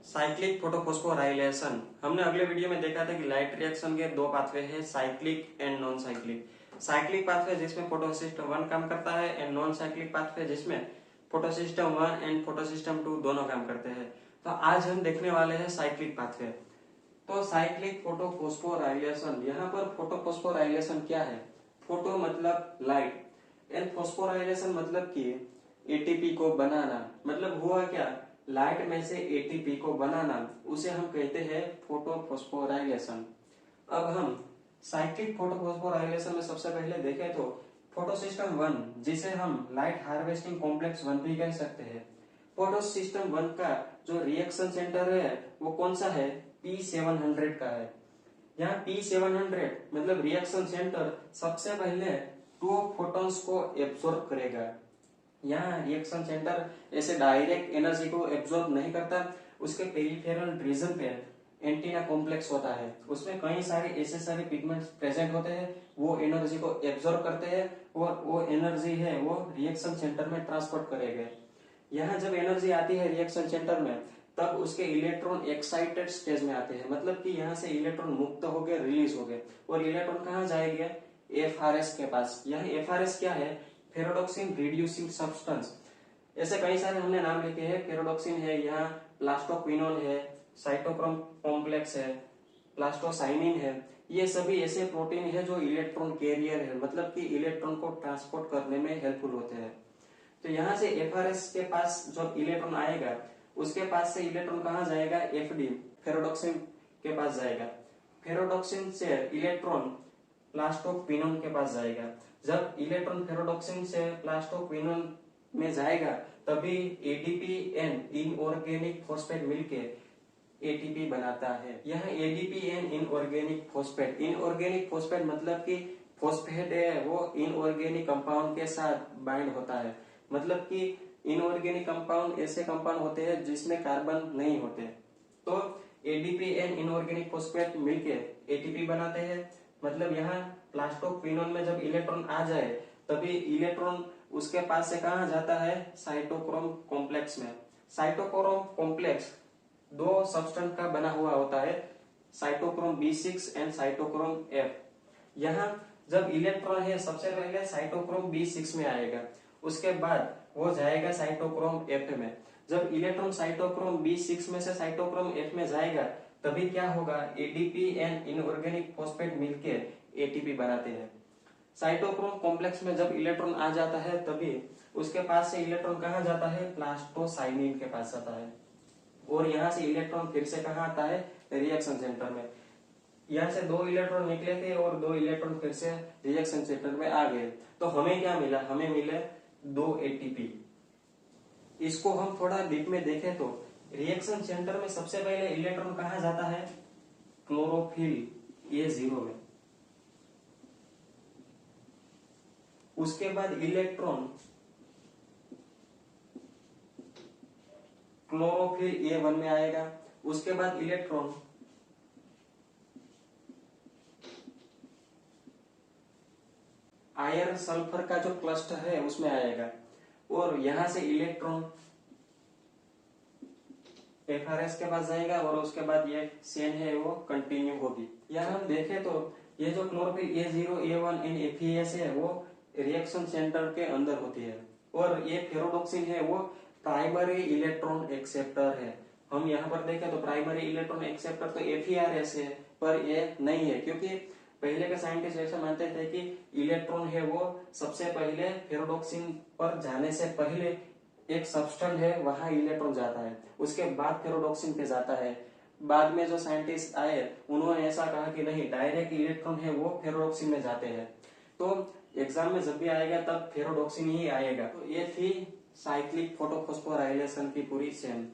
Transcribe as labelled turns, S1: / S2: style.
S1: Cyclic photophosphorylation. हमने अगले video में देखा था कि लाइट रिएक्शन के दो पाथवे हैं, cyclic and non cyclic. Cyclic pathway जिसमें फोटोसिस्टम 1 काम करता है एंड नॉन साइक्लिक पाथवे जिसमें फोटोसिस्टम 1 एंड फोटोसिस्टम 2 दोनों काम करते हैं। तो आज हम देखने वाले हैं साइक्लिक पाथवे। तो साइक्लिक फोटोफॉस्फोराइलेशन, यहाँ पर फोटोफॉस्फोराइलेशन क्या है? फोटो मतलब लाइट एंड फोस्फोराइलेशन मतलब कि एटीपी को बनाना। मतलब हुआ क्या, लाइट में से एटीपी को बनाना, उसे हम कहते हैं फोटोफॉस्फोराइलेशन। अब हम साइक्लिक फोटोफॉस्फोराइलेशन में सबसे पहले देखें तो फोटोसिस्टम 1, जिसे हम लाइट हार्वेस्टिंग कॉम्प्लेक्स 1 भी कह सकते हैं। फोटोसिस्टम 1 का जो रिएक्शन सेंटर है वो कौन सा है? P700 का है। यहाँ P700 मतलब रिएक्शन सेंटर सबसे पहले 2 फोटॉन्स को एब्सॉर्ब करेगा। यहाँ रिएक्शन सेंटर ऐसे डायरेक्ट एनर्जी को एब्सॉर्ब नहीं करता, उसके पेरिफेरल रीजन पे एंटीना कॉम्प्लेक्स होता है, उसमें कई सारे ऐसे सारे पिगमेंट्स प्रेजेंट होते हैं, वो एनर्जी को एब्सॉर्ब करते हैं और वो एनर्जी है वो रिएक्शन सेंटर में ट्रांसपोर्ट करेंगे। यहाँ जब एनर्जी आती है रिएक्शन सेंटर में, तब उसके इलेक्ट्रॉन एक्साइटेड स्टेज में आते हैं। मतलब कि यहाँ से इलेक्ट्रॉन मुक्त हो गए, रिलीज हो गए, और इलेक्ट्रॉन कहाँ जाएंगे? एफआरएस के पास। यहाँ एफआरएस क्या है? फेरोडॉक्सिन रिड्यूसिंग सब्सटेंस। ऐसे कई सारे हमने नाम लिखे हैं। फेरोडॉक्सिन है, यहाँ प्लास्टोक्विनोन है, साइटोक्रोम कॉम्प्लेक्स है, प्लास्टोसाइनिन है। ये सभी ऐसे प्रोटीन है जो इलेक्ट्रॉन कैरियर है, मतलब कि इलेक्ट्रॉन को ट्रांसपोर्ट करने में हेल्पफुल होते हैं। तो यहाँ से एफआरएस के पास जो इलेक्ट्रॉन आएगा, उसके पास से इलेक्ट्रॉन कहाँ जाएगा? एफडी फेरोडॉक्सिन के पास जाएगा। फेरोडॉक्सिन से इलेक्ट्रॉन प्लास्टोक्विनोन के पास जाएगा। जब इलेक्ट्रॉन फेरोडॉक्सिन से प्लास्टोक्विनोन में जाएगा, तभी एडीपी एंड इनऑर्गेनिक फॉस्फेट मिलके एटीपी बनाता है। यह ADP and inorganic phosphate, inorganic phosphate मतलब कि फॉस्फेट है वो इनऑर्गेनिक कंपाउंड के साथ बाइंड होता है। मतलब कि इनऑर्गेनिक कंपाउंड ऐसे कंपाउंड होते हैं जिसमें कार्बन नहीं होते। तो एडीपी एंड इनऑर्गेनिक फॉस्फेट मिलके एटीपी बनाते हैं। मतलब यहाँ प्लास्टोक्विनोन में जब इलेक्ट्रॉन आ जाए, तभी इलेक्ट्रॉन उसके पास से कहाँ जाता है? साइटोक्रोम कॉम्प्लेक्स में। साइटोक्रोम कॉम्प्लेक्स 2 सब्सटेंस का बना हुआ होता है, cytochrome B6 and cytochrome F। यहाँ जब इलेक्ट्रॉन है सबसे पहले साइटोक्रोम B6 में आएगा, उसके बाद वो जाएगा साइटोक्रोम F में। जब इलेक्ट्रॉन साइटोक्रोम B6 में से साइटोक्रोम F में जाएगा, तभी क्या होगा? एडीपी एंड इनऑर्गेनिक फॉस्फेट मिलके एटीपी बनाते हैं। साइटोक्रोम कॉम्प्लेक्स में जब इलेक्ट्रॉन आ जाता है, तभी उसके पास से इलेक्ट्रॉन कहाँ जाता है? प्लास्टोसाइनिन के पास जाता है, और यहाँ से इलेक्ट्रॉन फिर से कहाँ आता है? रिएक्शन सेंटर में। यहाँ से 2 इलेक्ट्रॉन निकले थे और 2 इलेक्ट्रॉन फिर से रिएक्शन सेंटर में आ गए। तो हमें क्या मिला? हमें मिले 2 एटीपी। इसको हम थोड़ा डीप में देखें तो रिएक्शन सेंटर में सबसे पहले इलेक्ट्रॉन कहाँ जाता है? क्लोरोफिल A0 में। उसके बाद इलेक्ट्रॉन क्लोरोफिल A1 में आएगा। उसके बाद इलेक्ट्रॉन आयरन सल्फर का जो क्लस्टर है उसमें आएगा, और यहां से इलेक्ट्रॉन एफआरएस के पास जाएगा, और उसके बाद ये चेन है वो कंटिन्यू होगी। यहाँ हम देखें तो ये जो chlorophyll A0, A1 and FeS है वो रिएक्शन सेंटर के अंदर होती है, और ये फेरोडॉक्सिन है वो प्राइमरी इलेक्ट्रॉन एक्सेप्टर है। हम यहाँ पर देखें तो प्राइमरी इलेक्ट्रॉन एक्सेप्टर तो FeRS है, पर ये नहीं है, क्योंकि पहले के साइंटिस्ट ऐसा मानते थे कि इलेक्ट्रॉन है वो सबसे पहले फेरोडॉक्सिन पर जाने से पहले एक सब्सटेंस है वहां इलेक्ट्रॉन जाता है, उसके बाद फेरोडॉक्सिन पे जाता है। बाद में जो साइंटिस्ट आए उन्होंने ऐसा कहा कि नहीं, डायरेक्ट इलेक्ट्रॉन है वो फेरोडॉक्सिन में जाते हैं। तो एग्जाम में जब भी आएगा तब फेरोडॉक्सिन ही आएगा। तो ये थी साइक्लिक फोटोफॉस्फोराइलेशन की पूरी चेन।